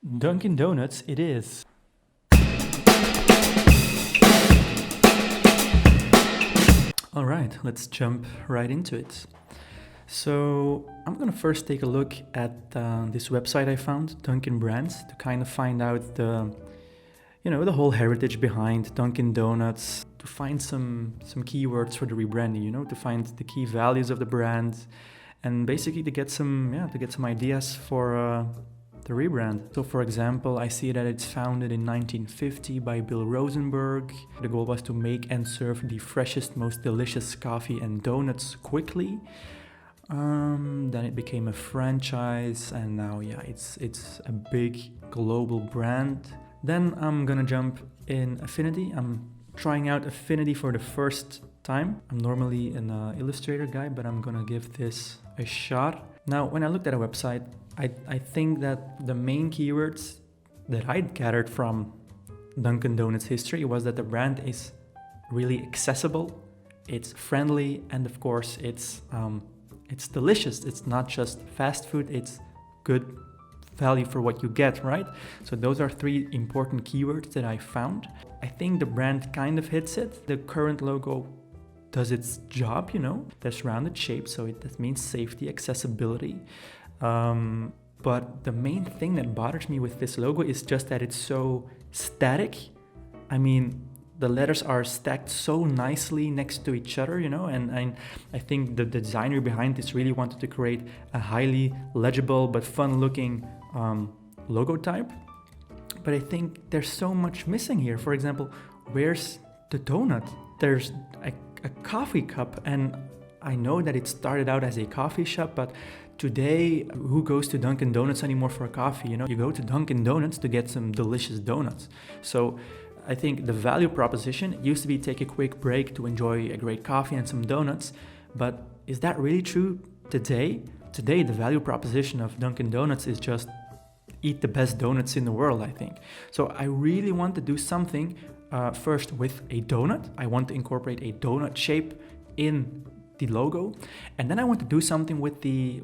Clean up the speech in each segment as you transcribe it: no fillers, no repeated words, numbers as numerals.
Dunkin Donuts it is. All right, let's jump right into it. So I'm gonna first take a look at this website I found, Dunkin Brands, to kind of find out the whole heritage behind Dunkin Donuts, to find some keywords for the rebranding, to find the key values of the brand, and basically to get some ideas for the rebrand. So for example, I see that it's founded in 1950 by Bill Rosenberg. The goal was to make and serve the freshest, most delicious coffee and donuts quickly. Then it became a franchise, and now it's a big global brand. Then I'm gonna jump in Affinity. I'm trying out Affinity for the first time. I'm normally an Illustrator guy, but I'm gonna give this a shot. Now, when I looked at a website, I think that the main keywords that I gathered from Dunkin' Donuts history was that the brand is really accessible, it's friendly, and of course it's delicious. It's not just fast food, it's good value for what you get, right? So those are three important keywords that I found. I think the brand kind of hits it. The current logo does its job, There's rounded shape, so that means safety, accessibility. But the main thing that bothers me with this logo is just that it's so static. I mean, the letters are stacked so nicely next to each other, and I think the designer behind this really wanted to create a highly legible but fun-looking logo type. But I think there's so much missing here. For example, where's the donut? There's a coffee cup, and I know that it started out as a coffee shop, but today, who goes to Dunkin' Donuts anymore for a coffee? You go to Dunkin' Donuts to get some delicious donuts. So I think the value proposition used to be take a quick break to enjoy a great coffee and some donuts. But is that really true today? Today, the value proposition of Dunkin' Donuts is just eat the best donuts in the world, I think. So I really want to do something first with a donut. I want to incorporate a donut shape in the logo, and then I want to do something with the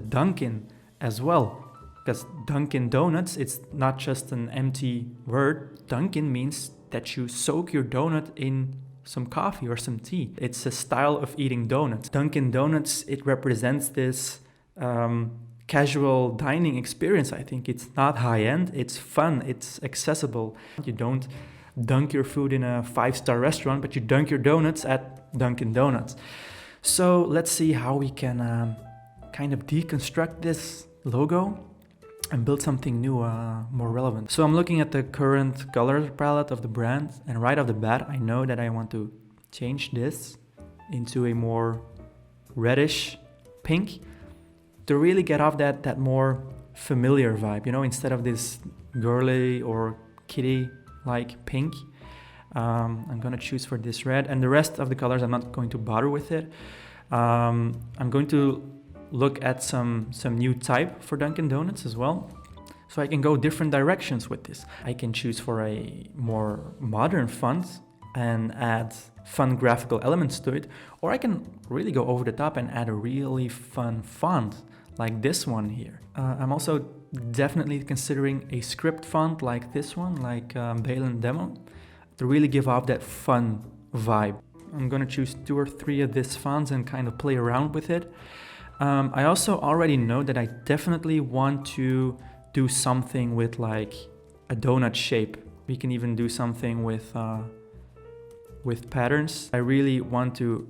Dunkin' as well, because Dunkin' Donuts, it's not just an empty word. Dunkin' means that you soak your donut in some coffee or some tea. It's a style of eating donuts. Dunkin' Donuts, it represents this casual dining experience. I think it's not high-end, it's fun, it's accessible. You don't dunk your food in a 5-star restaurant, but you dunk your donuts at Dunkin' Donuts. So let's see how we can kind of deconstruct this logo and build something new, more relevant. So I'm looking at the current color palette of the brand, and right off the bat, I know that I want to change this into a more reddish pink to really get off that more familiar vibe, instead of this girly or kitty like pink. I'm gonna choose for this red, and the rest of the colors I'm not going to bother with it. I'm going to look at some new type for Dunkin' Donuts as well, so I can go different directions with this. I can choose for a more modern font and add fun graphical elements to it, or I can really go over the top and add a really fun font like this one here. I'm also definitely considering a script font like this one, like Balin Demo, to really give off that fun vibe. I'm gonna choose 2 or 3 of these fonts and kind of play around with it. I also already know that I definitely want to do something with like a donut shape. We can even do something with patterns. I really want to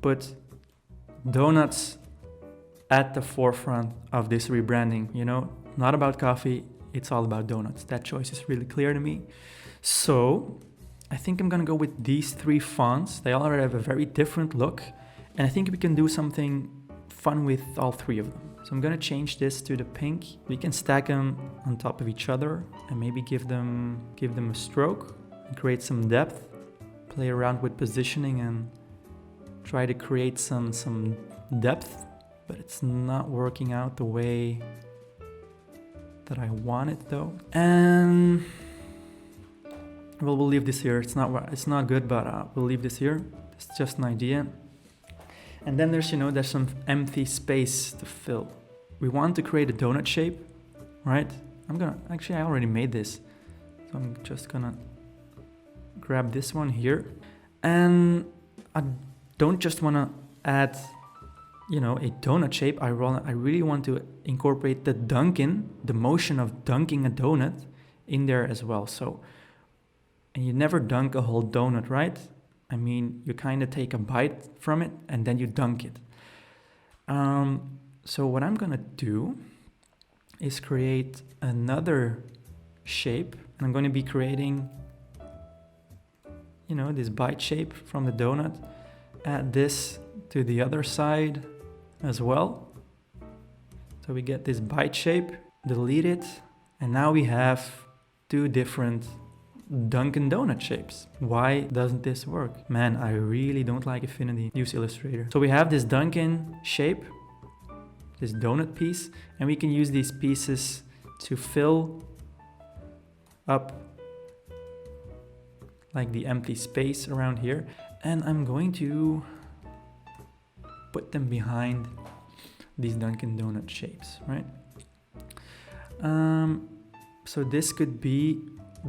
put donuts at the forefront of this rebranding, not about coffee, it's all about donuts. That choice is really clear to me. So I think I'm gonna go with these 3 fonts. They all have a very different look, and I think we can do something fun with all 3 of them. So I'm gonna change this to the pink. We can stack them on top of each other and maybe give them a stroke and create some depth, play around with positioning and try to create some depth, but it's not working out the way that I want it though. And well, we'll leave this here. It's not good, but we'll leave this here. It's just an idea. And then there's some empty space to fill. We want to create a donut shape, right? actually I already made this. So I'm just gonna grab this one here. And I don't just wanna add, you know, a donut shape. I really want to incorporate the motion of dunking a donut in there as well. So, and you never dunk a whole donut, right? I mean, you kind of take a bite from it and then you dunk it. So what I'm gonna do is create another shape. And I'm gonna be creating, you know, this bite shape from the donut. Add this to the other side as well. So we get this bite shape, delete it, and now we have two different Dunkin Donut shapes. Why doesn't this work? Man, I really don't like Affinity. Use Illustrator. So we have this Dunkin shape, this donut piece, and we can use these pieces to fill up like the empty space around here. And I'm going to put them behind these Dunkin Donut shapes, right? So this could be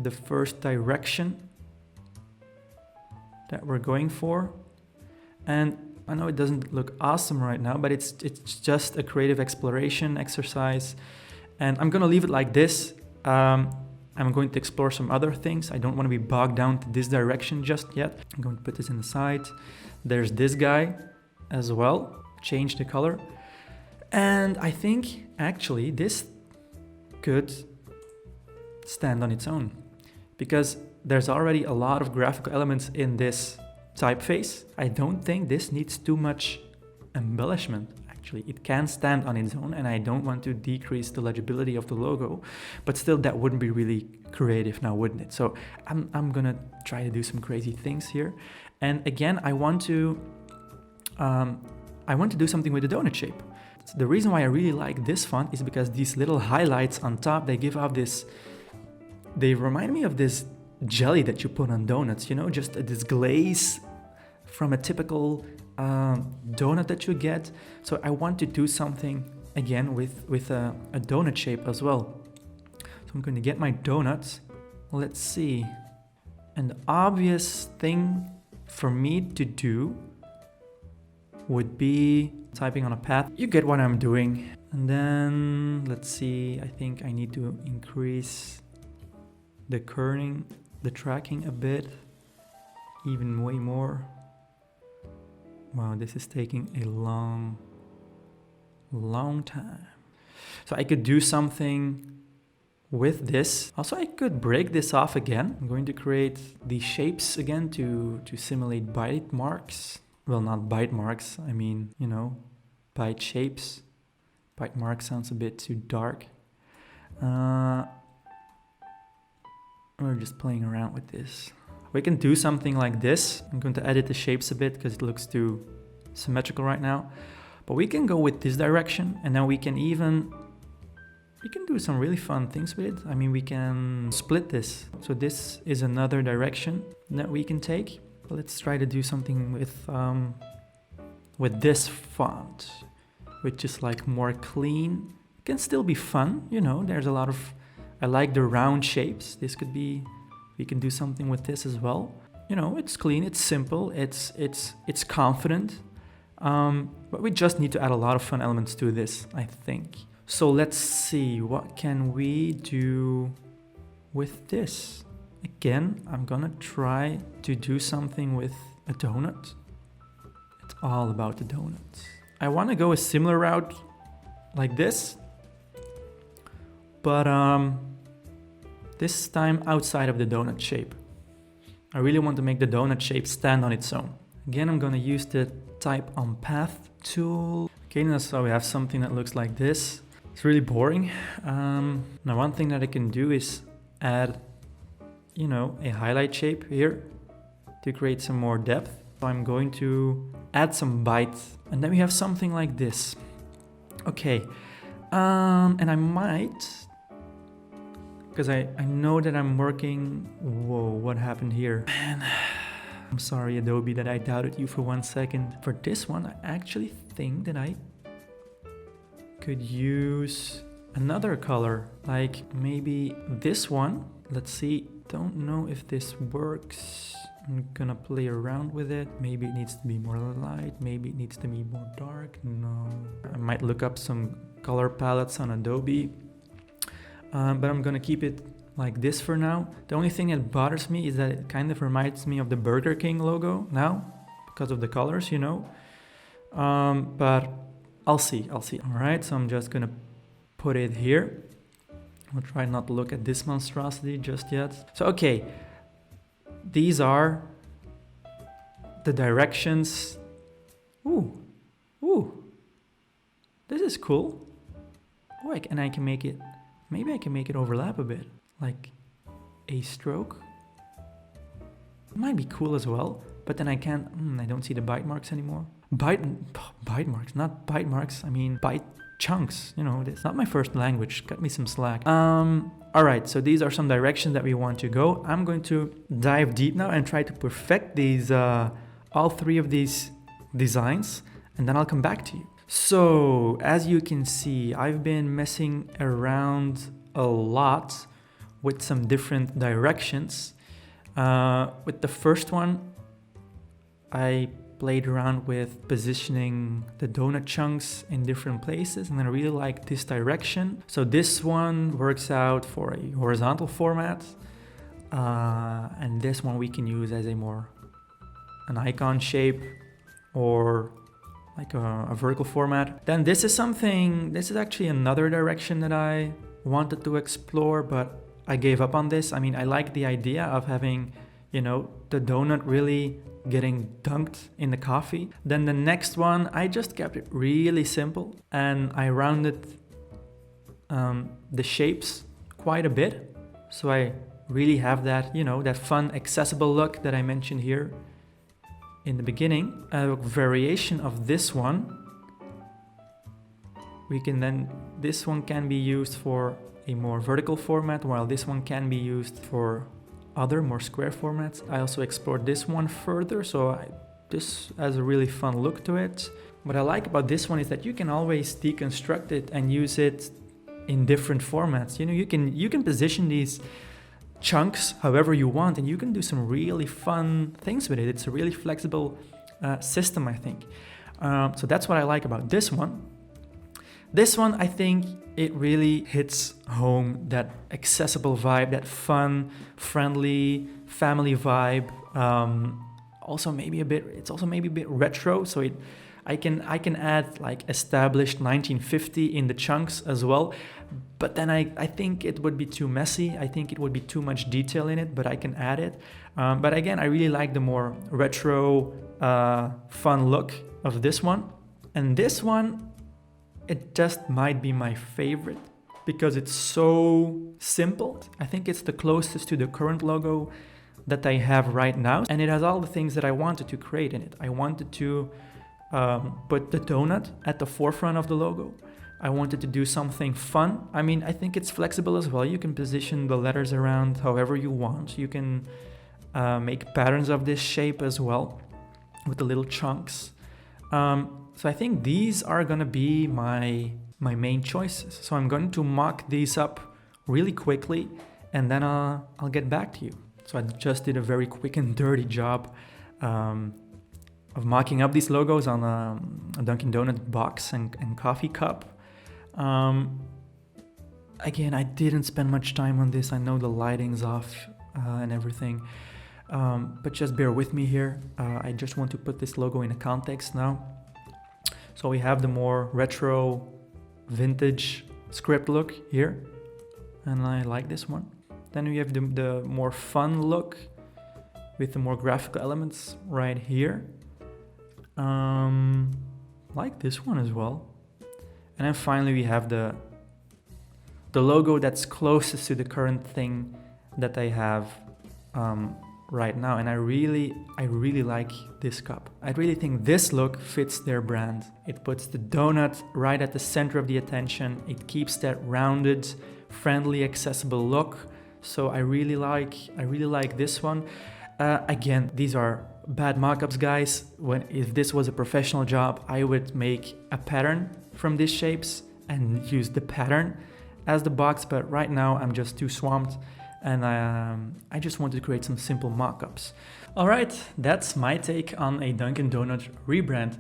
the first direction that we're going for. And I know it doesn't look awesome right now, but it's just a creative exploration exercise. And I'm gonna leave it like this. I'm going to explore some other things. I don't want to be bogged down to this direction just yet. I'm going to put this in the side. There's this guy as well. Change the color. And I think actually this could stand on its own because there's already a lot of graphical elements in this typeface. I don't think this needs too much embellishment. Actually, it can stand on its own, and I don't want to decrease the legibility of the logo, but still that wouldn't be really creative now, wouldn't it? So I'm gonna try to do some crazy things here. And again, I want to do something with the donut shape. The reason why I really like this font is because these little highlights on top, they give off this, they remind me of this jelly that you put on donuts, you know, just this glaze from a typical donut that you get. So I want to do something again with a donut shape as well. So I'm going to get my donuts. Let's see. An obvious thing for me to do would be typing on a path. You get what I'm doing. And then let's see, I think I need to increase the kerning, the tracking a bit, even way more. Wow, this is taking a long time. So I could do something with this. Also, I could break this off again. I'm going to create these shapes again to simulate bite marks. Well, not bite marks, I mean, you know, bite shapes. Bite mark sounds a bit too dark. We're just playing around with this. We can do something like this. I'm going to edit the shapes a bit because it looks too symmetrical right now. But we can go with this direction, and then we can do some really fun things with it. I mean, we can split this. So this is another direction that we can take. But let's try to do something with this font, which is like more clean. It can still be fun, you know, there's a lot of, I like the round shapes. This could be, we can do something with this as well. You know, it's clean, it's simple, it's confident. But we just need to add a lot of fun elements to this, I think. So let's see, what can we do with this? Again, I'm gonna try to do something with a donut. It's all about the donuts. I wanna go a similar route like this, but this time outside of the donut shape. I really want to make the donut shape stand on its own. Again, I'm gonna use the type on path tool. Okay, now so we have something that looks like this. It's really boring. Now one thing that I can do is add, you know, a highlight shape here to create some more depth. So I'm going to add some bite, and then we have something like this. Okay, and I might, because I know that I'm working, whoa, what happened here? Man, I'm sorry Adobe that I doubted you for 1 second. For this one, I actually think that I could use another color, like maybe this one. Let's see, don't know if this works. I'm gonna play around with it. Maybe it needs to be more light, maybe it needs to be more dark. No, I might look up some color palettes on Adobe, but I'm gonna keep it like this for now. The only thing that bothers me is that it kind of reminds me of the Burger King logo now because of the colors, you know. But I'll see. All right, so I'm just gonna put it here. I'll try not to look at this monstrosity just yet. So, okay, these are the directions. Ooh, this is cool. Oh, and I can make it, maybe I can make it overlap a bit, like a stroke. It might be cool as well, but then I can't, I don't see the bite marks anymore. Bite marks, not bite marks, I mean bite chunks, you know, it's not my first language, cut me some slack. All right, so these are some directions that we want to go. I'm going to dive deep now and try to perfect these, all three of these designs, and then I'll come back to you. So, as you can see, I've been messing around a lot with some different directions. With the first one, I played around with positioning the donut chunks in different places, and I really like this direction. So this one works out for a horizontal format, and this one we can use as an icon shape or like a vertical format. Then this is actually another direction that I wanted to explore, but I gave up on this. I mean, I like the idea of having, you know, the donut really getting dunked in the coffee. Then the next one, I just kept it really simple and I rounded the shapes quite a bit. So I really have that, you know, that fun, accessible look that I mentioned here in the beginning. A variation of this one, this one can be used for a more vertical format, while this one can be used for other more square formats. I also explored this one further, so this has a really fun look to it. What I like about this one is that you can always deconstruct it and use it in different formats. You know, you can position these chunks however you want, and you can do some really fun things with it. It's a really flexible system, I think. So that's what I like about this one. This one, I think it really hits home that accessible vibe, that fun, friendly, family vibe. It's also maybe a bit retro. So I can add like established 1950 in the chunks as well. But then I think it would be too messy. I think it would be too much detail in it, but I can add it. But again, I really like the more retro, fun look of this one. And this one, it just might be my favorite because it's so simple. I think it's the closest to the current logo that I have right now. And it has all the things that I wanted to create in it. I wanted to put the donut at the forefront of the logo. I wanted to do something fun. I mean, I think it's flexible as well. You can position the letters around however you want. You can make patterns of this shape as well with the little chunks. So I think these are gonna be my main choices. So I'm going to mock these up really quickly and then I'll get back to you. So I just did a very quick and dirty job of mocking up these logos on a Dunkin Donuts box and coffee cup. Again, I didn't spend much time on this. I know the lighting's off and everything, but just bear with me here. I just want to put this logo in a context now. So we have the more retro, vintage script look here, and I like this one. Then we have the more fun look with the more graphical elements right here. Like this one as well. And then finally we have the logo that's closest to the current thing that I have right now. And I really like this cup. I really think this look fits their brand. It puts the donut right at the center of the attention. It keeps that rounded, friendly, accessible look. So I really like this one. Again, these are bad mock-ups, guys. If this was a professional job, I would make a pattern from these shapes and use the pattern as the box, but right now I'm just too swamped and I just wanted to create some simple mock-ups. All right, that's my take on a Dunkin' Donut rebrand.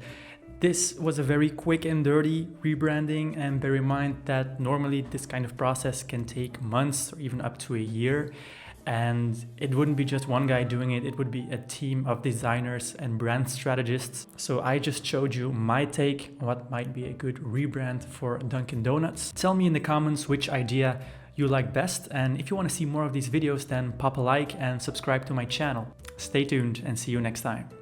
This was a very quick and dirty rebranding, and bear in mind that normally this kind of process can take months or even up to a year. And it wouldn't be just one guy doing it, it would be a team of designers and brand strategists. So I just showed you my take on what might be a good rebrand for Dunkin' Donuts. Tell me in the comments which idea you like best, and if you want to see more of these videos, then pop a like and subscribe to my channel. Stay tuned and see you next time.